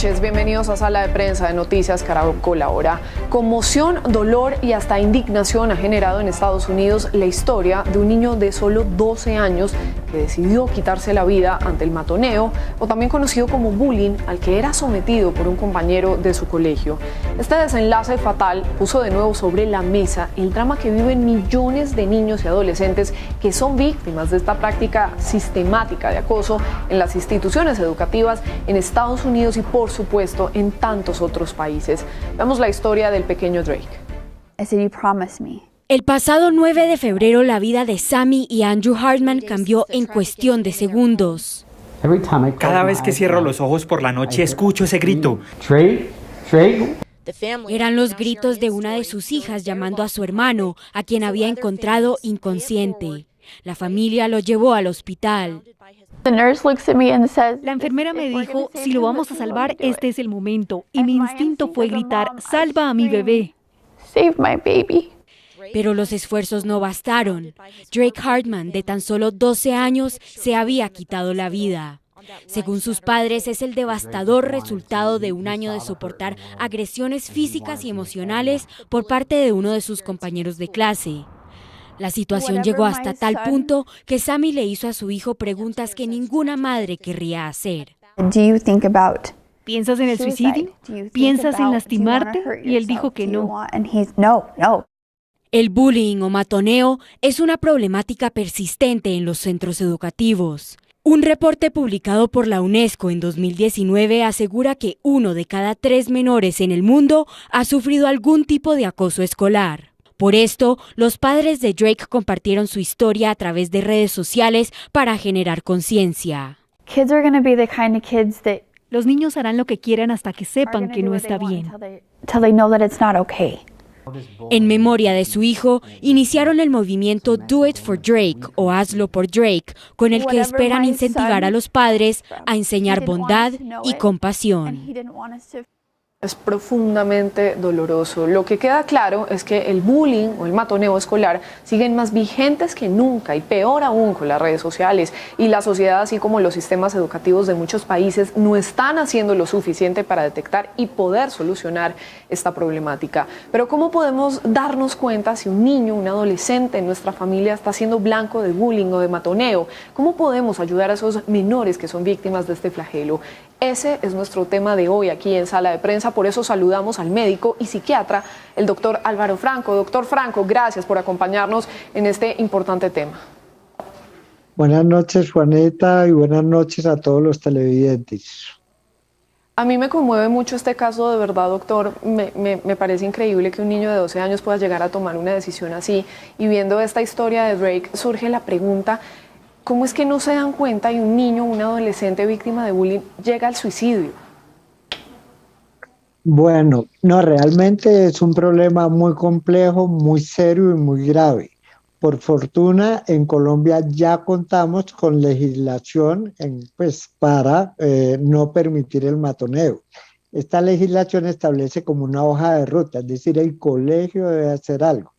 noches, bienvenidos a Sala de Prensa de Noticias Caracol Ahora. Conmoción, dolor y hasta indignación ha generado en Estados Unidos la historia de un niño de solo 12 años que decidió quitarse la vida ante el matoneo, o también conocido como bullying, al que era sometido por un compañero de su colegio. Este desenlace fatal puso de nuevo sobre la mesa el drama que viven millones de niños y adolescentes que son víctimas de esta práctica sistemática de acoso en las instituciones educativas en Estados Unidos y, por supuesto, en tantos otros países. Veamos la historia del pequeño Drake. I said, "You promised me." El pasado 9 de febrero la vida de Sammy y Andrew Hartman cambió en cuestión de segundos. Cada vez que cierro los ojos por la noche escucho ese grito. Eran los gritos de una de sus hijas llamando a su hermano, a quien había encontrado inconsciente. La familia lo llevó al hospital. La enfermera me dijo, si lo vamos a salvar, este es el momento. Y mi instinto fue gritar, salva a mi bebé. Save my baby. Pero los esfuerzos no bastaron. Drake Hartman, de tan solo 12 años, se había quitado la vida. Según sus padres, es el devastador resultado de un año de soportar agresiones físicas y emocionales por parte de uno de sus compañeros de clase. La situación llegó hasta tal punto que Sammy le hizo a su hijo preguntas que ninguna madre querría hacer. ¿Piensas en el suicidio? ¿Piensas en lastimarte? Y él dijo que no. El bullying o matoneo es una problemática persistente en los centros educativos. Un reporte publicado por la UNESCO en 2019 asegura que 1 de cada 3 menores en el mundo ha sufrido algún tipo de acoso escolar. Por esto, los padres de Drake compartieron su historia a través de redes sociales para generar conciencia. Los niños harán lo que quieran hasta que sepan que no está bien. En memoria de su hijo, iniciaron el movimiento Do It for Drake o Hazlo por Drake, con el que esperan incentivar a los padres a enseñar bondad y compasión. Es profundamente doloroso. Lo que queda claro es que el bullying o el matoneo escolar siguen más vigentes que nunca, y peor aún con las redes sociales. Y la sociedad, así como los sistemas educativos de muchos países, no están haciendo lo suficiente para detectar y poder solucionar esta problemática. Pero ¿cómo podemos darnos cuenta si un niño, un adolescente en nuestra familia está siendo blanco de bullying o de matoneo? ¿Cómo podemos ayudar a esos menores que son víctimas de este flagelo? Ese es nuestro tema de hoy aquí en Sala de Prensa, por eso saludamos al médico y psiquiatra, el doctor Álvaro Franco. Doctor Franco, gracias por acompañarnos en este importante tema. Buenas noches, Juanita, y buenas noches a todos los televidentes. A mí me conmueve mucho este caso, de verdad, doctor. Me parece increíble que un niño de 12 años pueda llegar a tomar una decisión así. Y viendo esta historia de Drake, surge la pregunta: ¿cómo es que no se dan cuenta y un niño, un adolescente víctima de bullying llega al suicidio? Bueno, no, realmente es un problema muy complejo, muy serio y muy grave. Por fortuna, en Colombia ya contamos con legislación para no permitir el matoneo. Esta legislación establece como una hoja de ruta, es decir, el colegio debe hacer algo,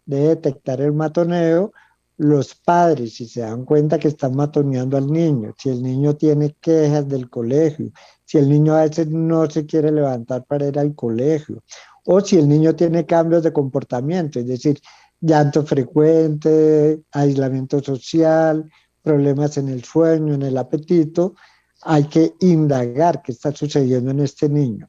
debe detectar el matoneo. Los padres, si se dan cuenta que están matoneando al niño, si el niño tiene quejas del colegio, si el niño a veces no se quiere levantar para ir al colegio, o si el niño tiene cambios de comportamiento, es decir, llanto frecuente, aislamiento social, problemas en el sueño, en el apetito, hay que indagar qué está sucediendo en este niño.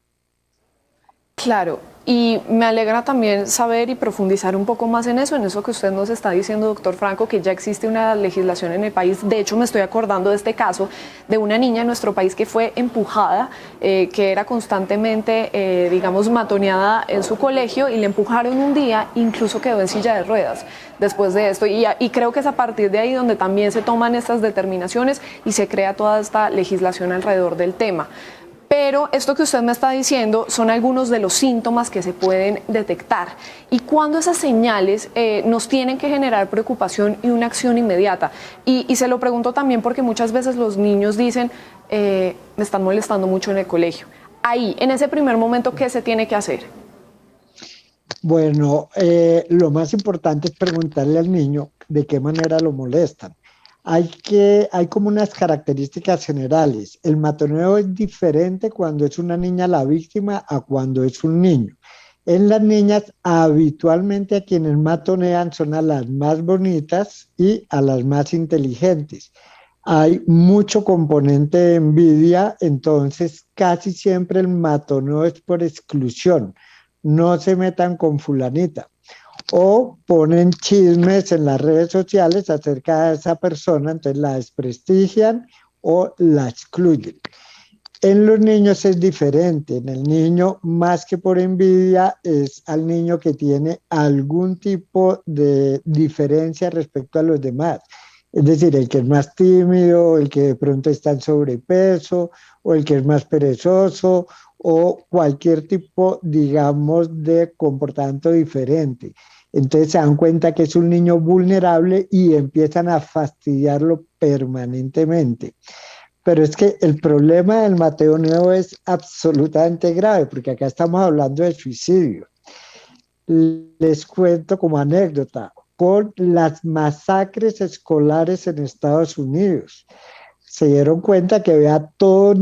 Claro, y me alegra también saber y profundizar un poco más en eso que usted nos está diciendo, doctor Franco, que ya existe una legislación en el país. De hecho, me estoy acordando de este caso de una niña en nuestro país que fue empujada, que era constantemente, matoneada en su colegio, y le empujaron un día, incluso quedó en silla de ruedas después de esto. Y creo que es a partir de ahí donde también se toman estas determinaciones y se crea toda esta legislación alrededor del tema. Pero esto que usted me está diciendo son algunos de los síntomas que se pueden detectar. ¿Y cuándo esas señales nos tienen que generar preocupación y una acción inmediata? Y se lo pregunto también porque muchas veces los niños dicen, me están molestando mucho en el colegio. Ahí, en ese primer momento, ¿qué se tiene que hacer? Bueno, lo más importante es preguntarle al niño de qué manera lo molestan. hay como unas características generales. El matoneo es diferente cuando es una niña la víctima a cuando es un niño. En las niñas, habitualmente a quienes matonean son a las más bonitas y a las más inteligentes. Hay mucho componente de envidia, entonces casi siempre el matoneo es por exclusión. No se metan con fulanita. O ponen chismes en las redes sociales acerca de esa persona, entonces la desprestigian o la excluyen. En los niños es diferente. En el niño, más que por envidia, es al niño que tiene algún tipo de diferencia respecto a los demás. Es decir, el que es más tímido, el que de pronto está en sobrepeso, o el que es más perezoso, o cualquier tipo, digamos, de comportamiento diferente. Entonces se dan cuenta que es un niño vulnerable y empiezan a fastidiarlo permanentemente. Pero es que el problema del matoneo es absolutamente grave, porque acá estamos hablando de suicidio. Les cuento como anécdota, por las masacres escolares en Estados Unidos. Se dieron cuenta que había todo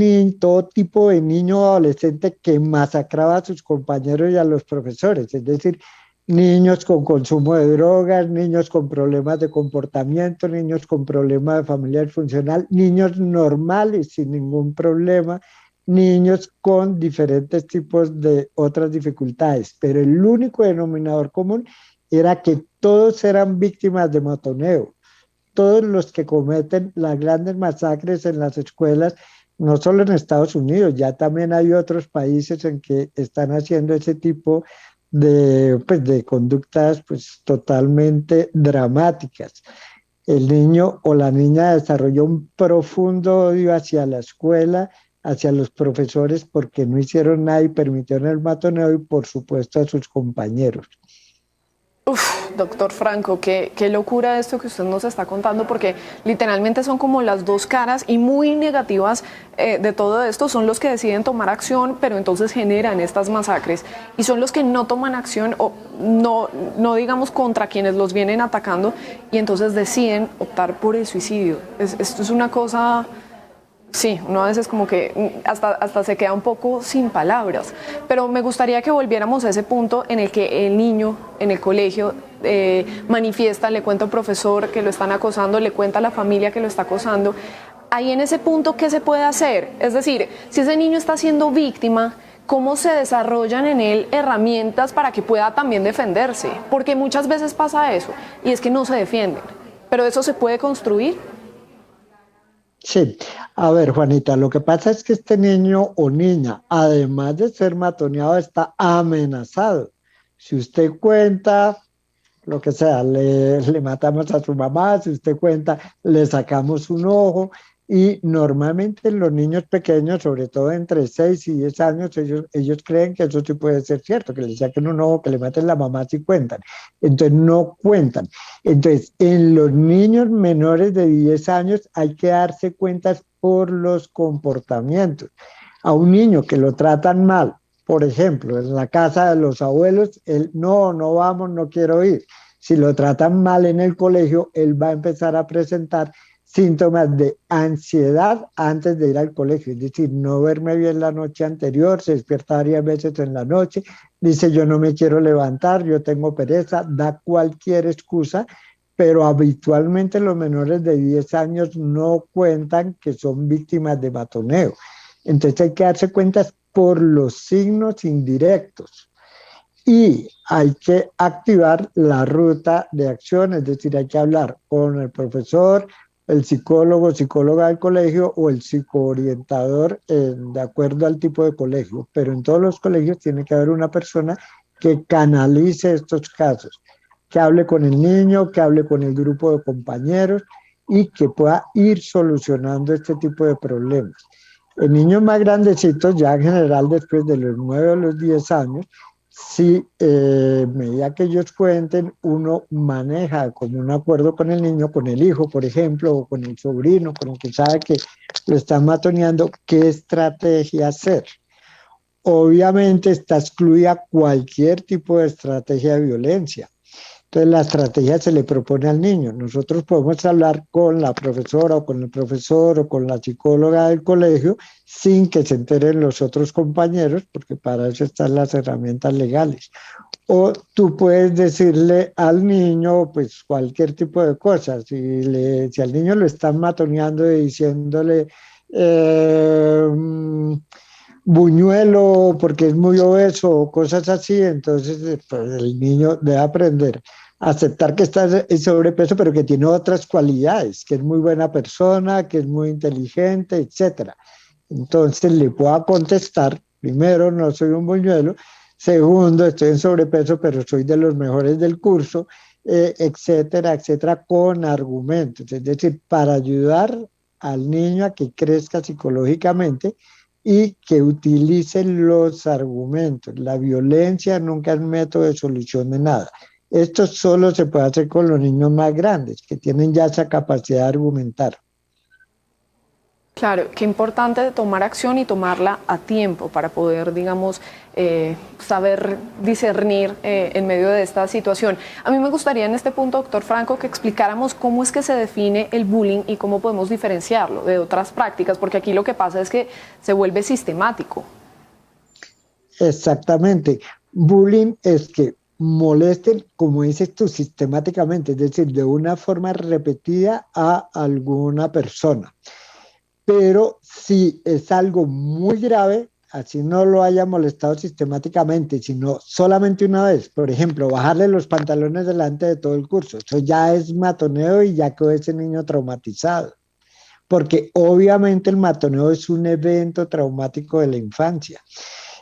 tipo de niño o adolescente que masacraba a sus compañeros y a los profesores, es decir, niños con consumo de drogas, niños con problemas de comportamiento, niños con problemas de familia disfuncional, niños normales sin ningún problema, niños con diferentes tipos de otras dificultades, pero el único denominador común era que todos eran víctimas de matoneo. Todos los que cometen las grandes masacres en las escuelas, no solo en Estados Unidos, ya también hay otros países en que están haciendo ese tipo de conductas pues, totalmente dramáticas. El niño o la niña desarrolló un profundo odio hacia la escuela, hacia los profesores, porque no hicieron nada y permitieron el matoneo y, por supuesto, a sus compañeros. Doctor Franco, qué locura esto que usted nos está contando, porque literalmente son como las dos caras y muy negativas de todo esto. Son los que deciden tomar acción, pero entonces generan estas masacres, y son los que no toman acción o no digamos contra quienes los vienen atacando, y entonces deciden optar por el suicidio. Esto es una cosa... Sí, uno a veces como que hasta se queda un poco sin palabras, pero me gustaría que volviéramos a ese punto en el que el niño en el colegio manifiesta, le cuenta a un profesor que lo están acosando, le cuenta a la familia que lo está acosando. Ahí en ese punto, ¿qué se puede hacer? Es decir, si ese niño está siendo víctima, ¿cómo se desarrollan en él herramientas para que pueda también defenderse? Porque muchas veces pasa eso, y es que no se defienden, pero eso se puede construir. Sí, a ver, Juanita, lo que pasa es que este niño o niña, además de ser matoneado, está amenazado. Si usted cuenta lo que sea, le matamos a su mamá, si usted cuenta, le sacamos un ojo, y normalmente en los niños pequeños, sobre todo entre 6 y 10 años, ellos creen que eso sí puede ser cierto, que le saquen un ojo, que le maten la mamá si cuentan. Entonces no cuentan. Entonces, en los niños menores de 10 años hay que darse cuentas por los comportamientos. A un niño que lo tratan mal, por ejemplo, en la casa de los abuelos, él no vamos, no quiero ir. Si lo tratan mal en el colegio, él va a empezar a presentar síntomas de ansiedad antes de ir al colegio, es decir, no verme bien la noche anterior, se despierta varias veces en la noche, dice yo no me quiero levantar, yo tengo pereza, da cualquier excusa, pero habitualmente los menores de 10 años no cuentan que son víctimas de matoneo. Entonces hay que darse cuenta por los signos indirectos. Y hay que activar la ruta de acción, es decir, hay que hablar con el profesor, el psicólogo, psicóloga del colegio o el psicoorientador de acuerdo al tipo de colegio. Pero en todos los colegios tiene que haber una persona que canalice estos casos, que hable con el niño, que hable con el grupo de compañeros y que pueda ir solucionando este tipo de problemas. En niños más grandecitos, ya en general después de los 9 o los 10 años, si medida que ellos cuenten, uno maneja como un acuerdo con el niño, con el hijo, por ejemplo, o con el sobrino, con el que sabe que lo están matoneando, qué estrategia hacer. Obviamente está excluida cualquier tipo de estrategia de violencia. Entonces la estrategia se le propone al niño. Nosotros podemos hablar con la profesora o con el profesor o con la psicóloga del colegio sin que se enteren los otros compañeros, porque para eso están las herramientas legales. O tú puedes decirle al niño pues cualquier tipo de cosas. Si al niño lo están matoneando y diciéndole buñuelo porque es muy obeso o cosas así, entonces pues, el niño debe aprender a aceptar que está en sobrepeso, pero que tiene otras cualidades, que es muy buena persona, que es muy inteligente, etcétera. Entonces le puedo contestar, primero, no soy un buñuelo, segundo, estoy en sobrepeso, pero soy de los mejores del curso, etcétera, etcétera, con argumentos. Es decir, para ayudar al niño a que crezca psicológicamente y que utilice los argumentos. La violencia nunca es método de solución de nada. Esto solo se puede hacer con los niños más grandes, que tienen ya esa capacidad de argumentar. Claro, qué importante tomar acción y tomarla a tiempo para poder, digamos, saber discernir en medio de esta situación. A mí me gustaría en este punto, doctor Franco, que explicáramos cómo es que se define el bullying y cómo podemos diferenciarlo de otras prácticas, porque aquí lo que pasa es que se vuelve sistemático. Exactamente. Bullying es que molesten, como dices tú, sistemáticamente, es decir, de una forma repetida a alguna persona. Pero si es algo muy grave, así no lo haya molestado sistemáticamente, sino solamente una vez, por ejemplo, bajarle los pantalones delante de todo el curso, eso ya es matoneo y ya quedó ese niño traumatizado, porque obviamente el matoneo es un evento traumático de la infancia,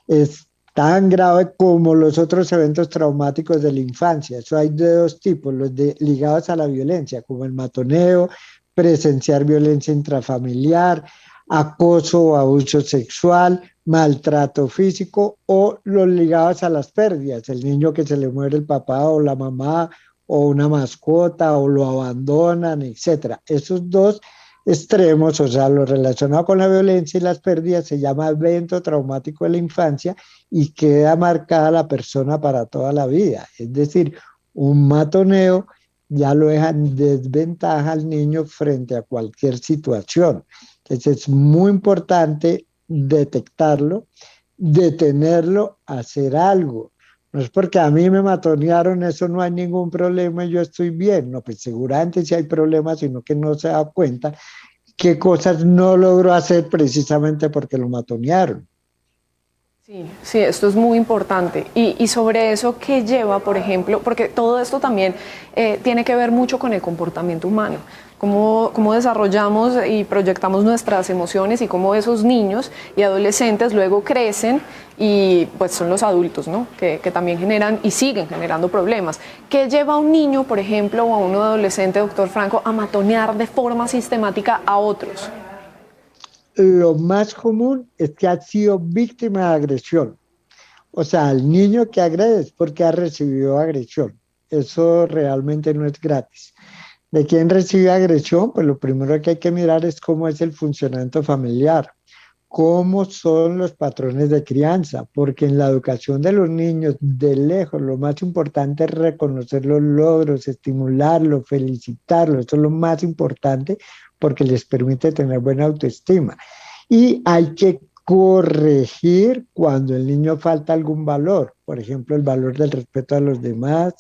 es tan grave como los otros eventos traumáticos de la infancia. Eso hay de dos tipos, los ligados a la violencia, como el matoneo, presenciar violencia intrafamiliar, acoso o abuso sexual, maltrato físico, o los ligados a las pérdidas, el niño que se le muere el papá o la mamá o una mascota o lo abandonan, etcétera. Esos dos extremos, o sea, lo relacionado con la violencia y las pérdidas, se llama evento traumático de la infancia y queda marcada la persona para toda la vida. Es decir, un matoneo ya lo deja en desventaja al niño frente a cualquier situación. Entonces es muy importante detectarlo, detenerlo, hacer algo. No es porque a mí me matonearon, eso no hay ningún problema y yo estoy bien. No, pues seguramente sí hay problemas, sino que no se da cuenta qué cosas no logró hacer precisamente porque lo matonearon. Sí, esto es muy importante. Y sobre eso, ¿qué lleva, por ejemplo? Porque todo esto también tiene que ver mucho con el comportamiento humano. Cómo desarrollamos y proyectamos nuestras emociones y cómo esos niños y adolescentes luego crecen y pues son los adultos, ¿no? Que también generan y siguen generando problemas. ¿Qué lleva a un niño, por ejemplo, o a un adolescente, doctor Franco, a matonear de forma sistemática a otros? Lo más común es que ha sido víctima de agresión. O sea, el niño que agrede es porque ha recibido agresión. Eso realmente no es gratis. ¿De quién recibe agresión? Pues lo primero que hay que mirar es cómo es el funcionamiento familiar, cómo son los patrones de crianza, porque en la educación de los niños, de lejos, lo más importante es reconocer los logros, estimularlos, felicitarlos. Eso es lo más importante porque les permite tener buena autoestima. Y hay que corregir cuando el niño falta algún valor, por ejemplo, el valor del respeto a los demás,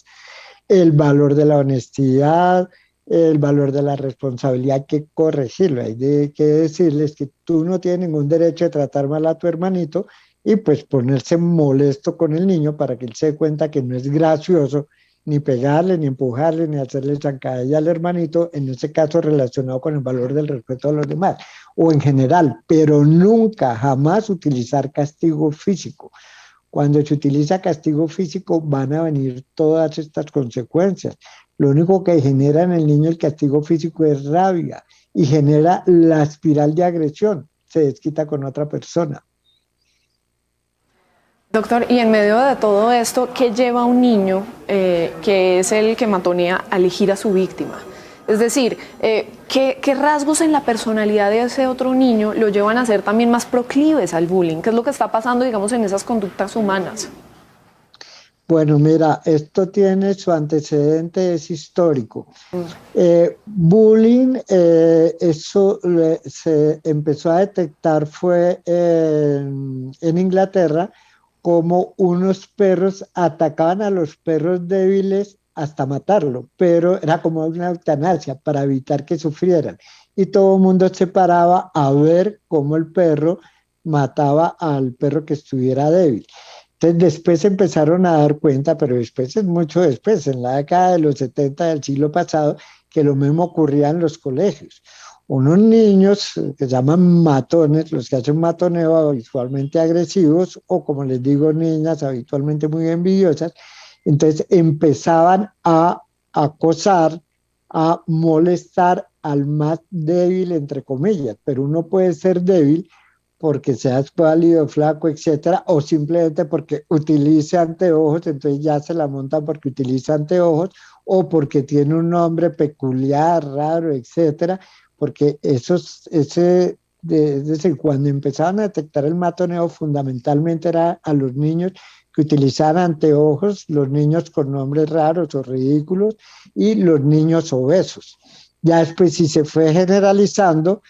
el valor de la honestidad, el valor de la responsabilidad. Hay que corregirlo, hay que decirles que tú no tienes ningún derecho de tratar mal a tu hermanito y pues ponerse molesto con el niño para que él se dé cuenta que no es gracioso ni pegarle, ni empujarle, ni hacerle zancadilla al hermanito, en ese caso relacionado con el valor del respeto a los demás, o en general, pero nunca, jamás utilizar castigo físico. Cuando se utiliza castigo físico van a venir todas estas consecuencias. Lo único que genera en el niño el castigo físico es rabia y genera la espiral de agresión, se desquita con otra persona. Doctor, y en medio de todo esto, ¿qué lleva a un niño que es el que matonea a elegir a su víctima? Es decir, ¿qué rasgos en la personalidad de ese otro niño lo llevan a ser también más proclives al bullying? ¿Qué es lo que está pasando, digamos, en esas conductas humanas? Bueno, mira, esto tiene su antecedente, es histórico. Bullying, se empezó a detectar fue en Inglaterra, como unos perros atacaban a los perros débiles hasta matarlo, pero era como una eutanasia para evitar que sufrieran. Y todo el mundo se paraba a ver cómo el perro mataba al perro que estuviera débil. Entonces después empezaron a dar cuenta, pero después es mucho después, en la década de los 70 del siglo pasado, que lo mismo ocurría en los colegios. Unos niños que se llaman matones, los que hacen matoneo habitualmente agresivos, o como les digo, niñas habitualmente muy envidiosas, entonces empezaban a acosar, a molestar al más débil, entre comillas, pero uno puede ser débil porque seas pálido, flaco, etcétera, o simplemente porque utilice anteojos, entonces ya se la montan porque utiliza anteojos, o porque tiene un nombre peculiar, raro, etcétera, porque es decir, cuando empezaban a detectar el matoneo, fundamentalmente era a los niños que utilizaban anteojos, los niños con nombres raros o ridículos, y los niños obesos. Ya después, si se fue generalizando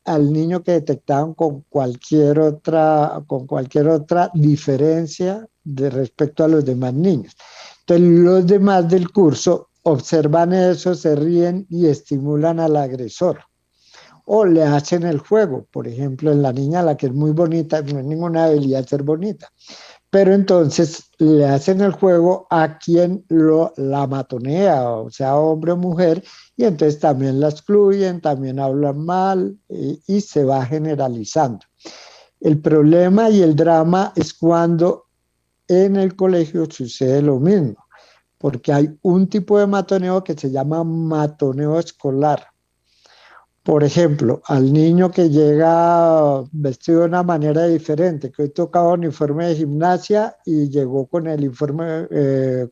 al niño que detectaban con cualquier otra diferencia de respecto a los demás niños. Entonces los demás del curso observan eso, se ríen y estimulan al agresor. O le hacen el juego, por ejemplo, en la niña, la que es muy bonita, no es ninguna habilidad ser bonita, pero entonces le hacen el juego a quien la matonea, o sea, hombre o mujer, y entonces también la excluyen, también hablan mal y se va generalizando. El problema y el drama es cuando en el colegio sucede lo mismo, porque hay un tipo de matoneo que se llama matoneo escolar. Por ejemplo, al niño que llega vestido de una manera diferente, que hoy tocaba uniforme de gimnasia y llegó con el uniforme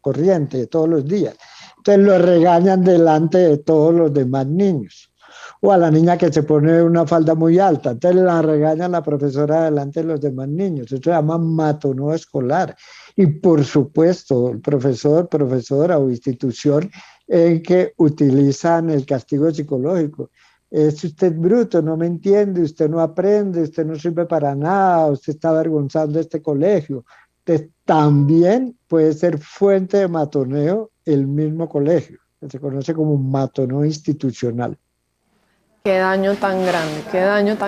corriente de todos los días. Entonces lo regañan delante de todos los demás niños. O a la niña que se pone una falda muy alta, entonces la regaña la profesora delante de los demás niños. Eso se llama matoneo escolar. Y por supuesto, el profesor, profesora o institución en que utilizan el castigo psicológico. Es usted bruto, no me entiende, usted no aprende, usted no sirve para nada, usted está avergonzando este colegio. Entonces, también puede ser fuente de matoneo el mismo colegio, que se conoce como matoneo institucional. Qué daño tan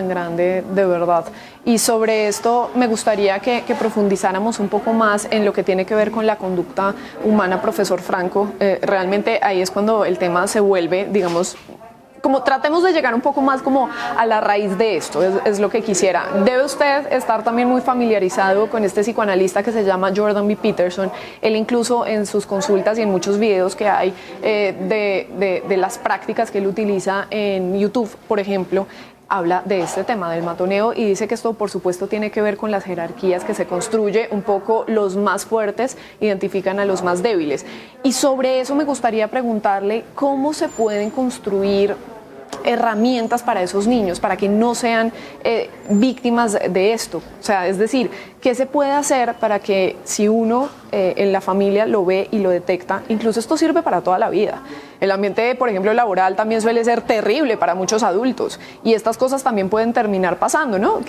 grande, de verdad. Y sobre esto me gustaría que profundizáramos un poco más en lo que tiene que ver con la conducta humana, profesor Franco. Realmente ahí es cuando el tema se vuelve, digamos, como tratemos de llegar un poco más como a la raíz de esto, es lo que quisiera. Debe usted estar también muy familiarizado con este psicoanalista que se llama Jordan B. Peterson. Él incluso en sus consultas y en muchos videos que hay de las prácticas que él utiliza en YouTube, por ejemplo, habla de este tema del matoneo y dice que esto por supuesto tiene que ver con las jerarquías que se construye, un poco los más fuertes identifican a los más débiles. Y sobre eso me gustaría preguntarle cómo se pueden construir herramientas para esos niños, para que no sean víctimas de esto. O sea, es decir, ¿qué se puede hacer para que si uno en la familia lo ve y lo detecta, incluso esto sirve para toda la vida? El ambiente, por ejemplo, laboral también suele ser terrible para muchos adultos y estas cosas también pueden terminar pasando, ¿no?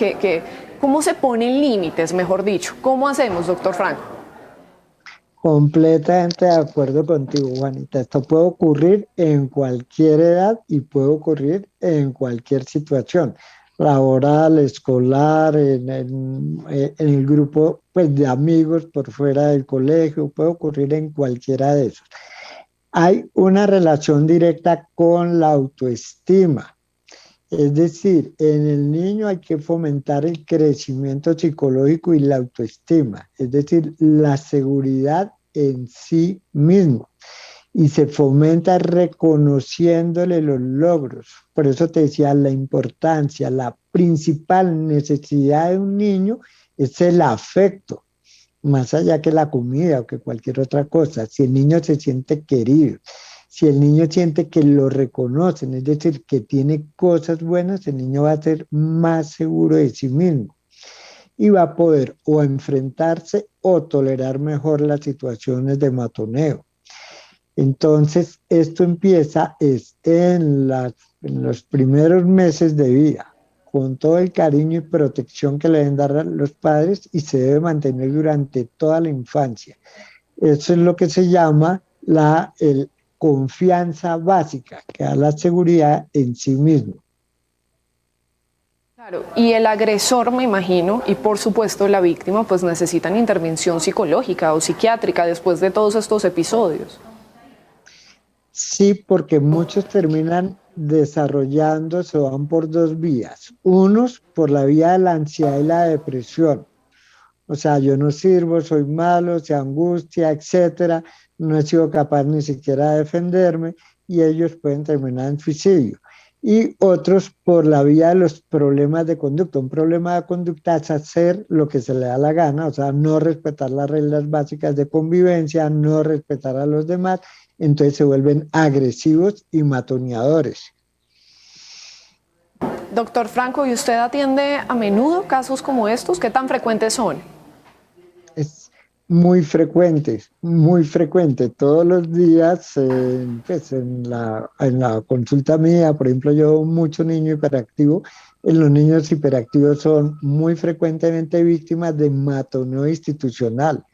¿Cómo se ponen límites, mejor dicho? ¿Cómo hacemos, doctor Franco? Completamente de acuerdo contigo, Juanita. Esto puede ocurrir en cualquier edad y puede ocurrir en cualquier situación, laboral, escolar, en el grupo pues, de amigos por fuera del colegio, puede ocurrir en cualquiera de esos. Hay una relación directa con la autoestima. Es decir, en el niño hay que fomentar el crecimiento psicológico y la autoestima, es decir, la seguridad en sí mismo. Y se fomenta reconociéndole los logros. Por eso te decía la importancia, la principal necesidad de un niño es el afecto, más allá que la comida o que cualquier otra cosa. Si el niño se siente querido, si el niño siente que lo reconocen, es decir, que tiene cosas buenas, el niño va a ser más seguro de sí mismo. y va a poder o enfrentarse o tolerar mejor las situaciones de matoneo. Entonces, esto empieza en los primeros meses de vida, con todo el cariño y protección que le deben dar a los padres, y se debe mantener durante toda la infancia. Eso es lo que se llama el confianza básica, que da la seguridad en sí mismo. Claro, y el agresor, me imagino, y por supuesto la víctima, pues necesitan intervención psicológica o psiquiátrica después de todos estos episodios. Sí, porque muchos terminan desarrollando, se van por dos vías. Unos por la vía de la ansiedad y la depresión. O sea, yo no sirvo, soy malo, se angustia, etcétera. No he sido capaz ni siquiera de defenderme, y ellos pueden terminar en suicidio. Y otros por la vía de los problemas de conducta. Un problema de conducta es hacer lo que se le da la gana, o sea, no respetar las reglas básicas de convivencia, no respetar a los demás, entonces se vuelven agresivos y matoneadores. Doctor Franco, ¿y usted atiende a menudo casos como estos? ¿Qué tan frecuentes son? Es muy frecuente, muy frecuente. Todos los días, pues en la consulta mía, por ejemplo, yo veo mucho niño hiperactivo. Los niños hiperactivos son muy frecuentemente víctimas de matoneo institucional.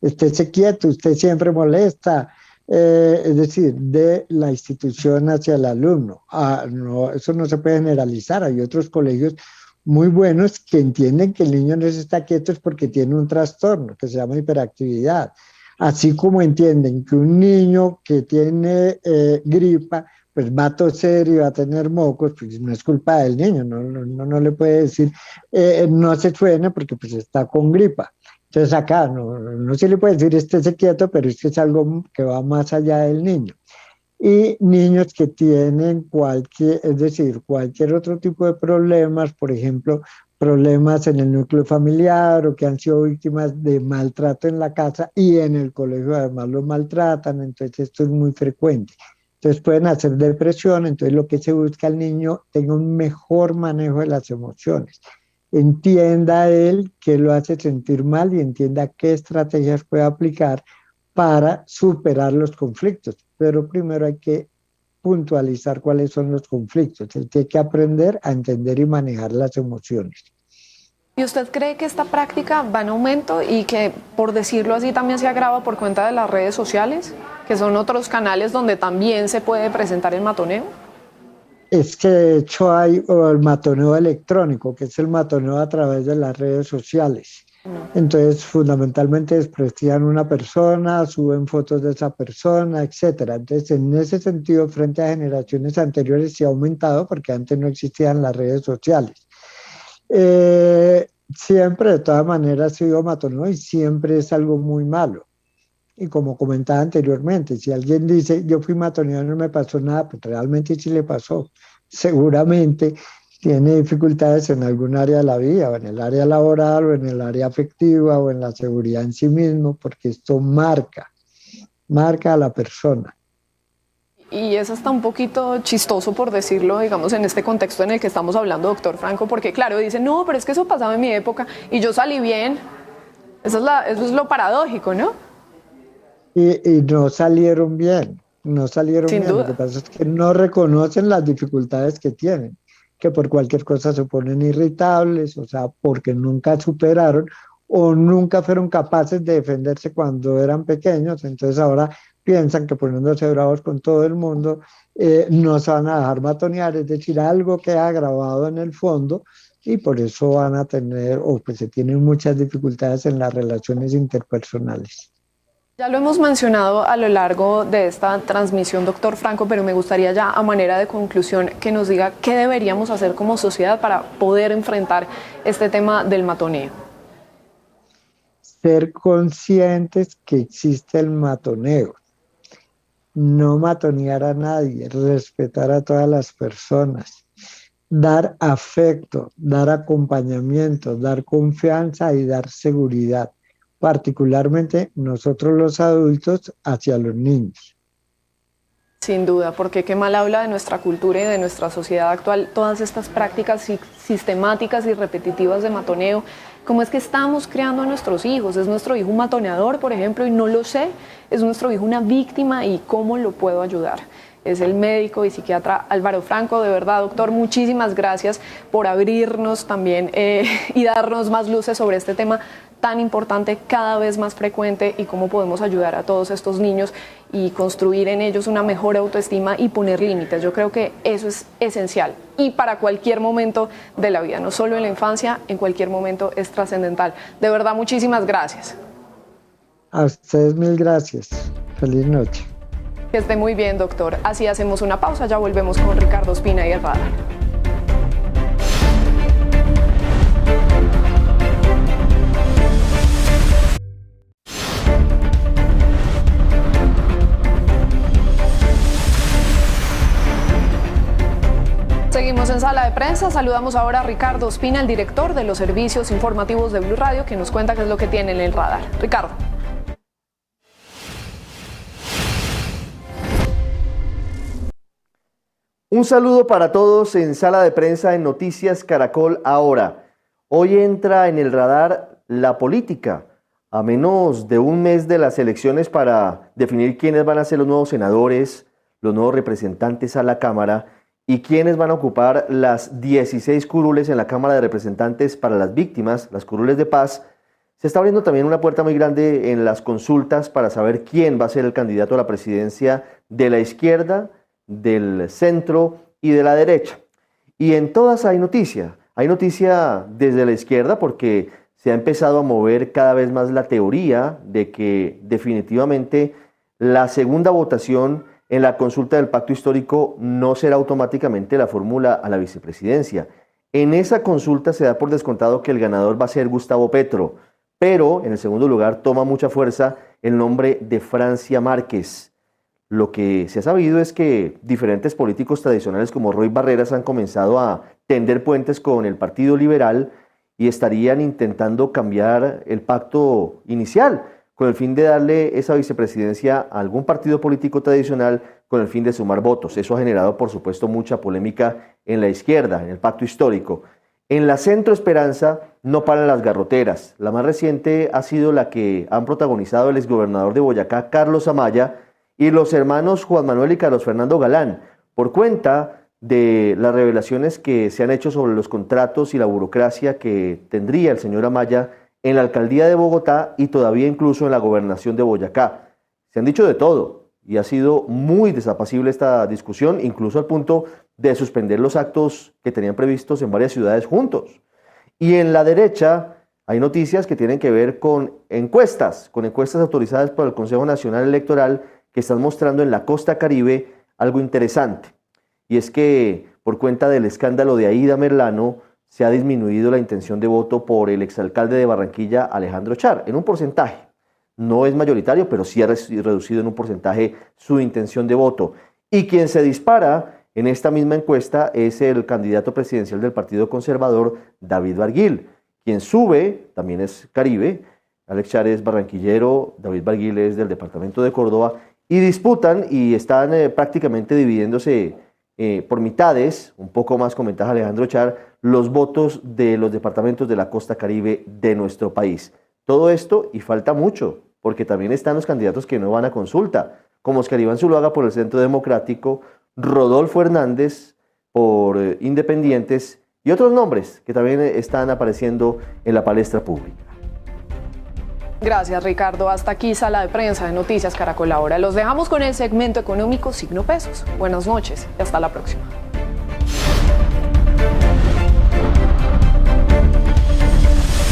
Estése quieto, usted siempre molesta. Es decir, de la institución hacia el alumno. No, eso no se puede generalizar. Hay otros colegios muy buenos que entienden que el niño no se está quieto es porque tiene un trastorno que se llama hiperactividad. Así como entienden que un niño que tiene gripa, pues va a toser y va a tener mocos, pues no es culpa del niño, no le puede decir no se suene porque pues está con gripa. Entonces acá no se le puede decir estése quieto, pero es que es algo que va más allá del niño. Y niños que tienen cualquier otro tipo de problemas, por ejemplo, problemas en el núcleo familiar, o que han sido víctimas de maltrato en la casa y en el colegio además los maltratan, entonces esto es muy frecuente. Entonces pueden hacer depresión, entonces lo que se busca el niño tenga un mejor manejo de las emociones. Entienda él qué lo hace sentir mal y entienda qué estrategias puede aplicar para superar los conflictos. Pero primero hay que puntualizar cuáles son los conflictos. Él tiene que aprender a entender y manejar las emociones. ¿Y usted cree que esta práctica va en aumento y que, por decirlo así, también se agrava por cuenta de las redes sociales, que son otros canales donde también se puede presentar el matoneo? Es que de hecho hay el matoneo electrónico, que es el matoneo a través de las redes sociales. Entonces, fundamentalmente desprestigian a una persona, suben fotos de esa persona, etcétera. Entonces, en ese sentido, frente a generaciones anteriores, sí ha aumentado, porque antes no existían las redes sociales. Siempre, de todas maneras, ha sido matoneo y siempre es algo muy malo. Y como comentaba anteriormente, si alguien dice, yo fui matoneado y no me pasó nada, pues realmente sí le pasó. Seguramente tiene dificultades en algún área de la vida, o en el área laboral, o en el área afectiva, o en la seguridad en sí mismo, porque esto marca a la persona. Y es hasta un poquito chistoso, por decirlo, digamos, en este contexto en el que estamos hablando, doctor Franco, porque claro, dicen, no, pero es que eso pasaba en mi época y yo salí bien. Eso es lo paradójico, ¿no? Y no salieron bien, Sin duda. Lo que pasa es que no reconocen las dificultades que tienen, que por cualquier cosa se ponen irritables, o sea, porque nunca superaron o nunca fueron capaces de defenderse cuando eran pequeños, entonces ahora piensan que poniéndose bravos con todo el mundo no se van a dejar matonear, es decir, algo que ha grabado en el fondo, y por eso van a tener, o pues se tienen muchas dificultades en las relaciones interpersonales. Ya lo hemos mencionado a lo largo de esta transmisión, doctor Franco, pero me gustaría ya a manera de conclusión que nos diga qué deberíamos hacer como sociedad para poder enfrentar este tema del matoneo. Ser conscientes que existe el matoneo, no matonear a nadie, respetar a todas las personas, dar afecto, dar acompañamiento, dar confianza y dar seguridad. Particularmente nosotros los adultos hacia los niños. Sin duda, porque qué mal habla de nuestra cultura y de nuestra sociedad actual todas estas prácticas sistemáticas y repetitivas de matoneo, ¿Cómo es que estamos creando a nuestros hijos? ¿Es nuestro hijo un matoneador, por ejemplo, y no lo sé? ¿Es nuestro hijo una víctima y cómo lo puedo ayudar? Es el médico y psiquiatra Álvaro Franco. De verdad, doctor, muchísimas gracias por abrirnos también y darnos más luces sobre este tema tan importante, cada vez más frecuente, y cómo podemos ayudar a todos estos niños y construir en ellos una mejor autoestima y poner límites. Yo creo que eso es esencial y para cualquier momento de la vida, no solo en la infancia, en cualquier momento es trascendental. De verdad, muchísimas gracias. A ustedes mil gracias. Feliz noche. Que esté muy bien, doctor. Así hacemos una pausa, ya volvemos con Ricardo Ospina y el Radar. Seguimos en Sala de Prensa. Saludamos ahora a Ricardo Ospina, el director de los servicios informativos de Blue Radio, que nos cuenta qué es lo que tiene en el radar. Ricardo. Un saludo para todos en Sala de Prensa en Noticias Caracol Ahora. Hoy entra en el radar la política. A menos de un mes de las elecciones para definir quiénes van a ser los nuevos senadores, los nuevos representantes a la Cámara y quiénes van a ocupar las 16 curules en la Cámara de Representantes para las víctimas, las curules de paz, se está abriendo también una puerta muy grande en las consultas para saber quién va a ser el candidato a la presidencia de la izquierda, del centro y de la derecha. Y en todas hay noticia desde la izquierda porque se ha empezado a mover cada vez más la teoría de que definitivamente la segunda votación en la consulta del pacto histórico no será automáticamente la fórmula a la vicepresidencia. En esa consulta se da por descontado que el ganador va a ser Gustavo Petro, pero en el segundo lugar toma mucha fuerza el nombre de Francia Márquez. Lo que se ha sabido es que diferentes políticos tradicionales como Roy Barreras han comenzado a tender puentes con el Partido Liberal y estarían intentando cambiar el pacto inicial con el fin de darle esa vicepresidencia a algún partido político tradicional con el fin de sumar votos. Eso ha generado, por supuesto, mucha polémica en la izquierda, en el pacto histórico. En la Centro Esperanza no paran las garroteras. La más reciente ha sido la que han protagonizado el exgobernador de Boyacá, Carlos Amaya, y los hermanos Juan Manuel y Carlos Fernando Galán, por cuenta de las revelaciones que se han hecho sobre los contratos y la burocracia que tendría el señor Amaya en la alcaldía de Bogotá y todavía incluso en la gobernación de Boyacá. Se han dicho de todo y ha sido muy desapacible esta discusión, incluso al punto de suspender los actos que tenían previstos en varias ciudades juntos. Y en la derecha hay noticias que tienen que ver con encuestas autorizadas por el Consejo Nacional Electoral que están mostrando en la costa Caribe algo interesante. Y es que por cuenta del escándalo de Aida Merlano se ha disminuido la intención de voto por el exalcalde de Barranquilla, Alejandro Char, en un porcentaje. No es mayoritario, pero sí ha reducido en un porcentaje su intención de voto. Y quien se dispara en esta misma encuesta es el candidato presidencial del Partido Conservador, David Barguil. Quien sube también es Caribe. Alex Char es barranquillero, David Barguil es del departamento de Córdoba. Y disputan y están prácticamente dividiéndose por mitades, un poco más con ventaja Alejandro Char, los votos de los departamentos de la costa Caribe de nuestro país. Todo esto, y falta mucho, porque también están los candidatos que no van a consulta, como Oscar Iván Zuluaga por el Centro Democrático, Rodolfo Hernández por Independientes y otros nombres que también están apareciendo en la palestra pública. Gracias, Ricardo. Hasta aquí Sala de Prensa de Noticias Caracol Ahora. Los dejamos con el segmento económico Signo Pesos. Buenas noches y hasta la próxima.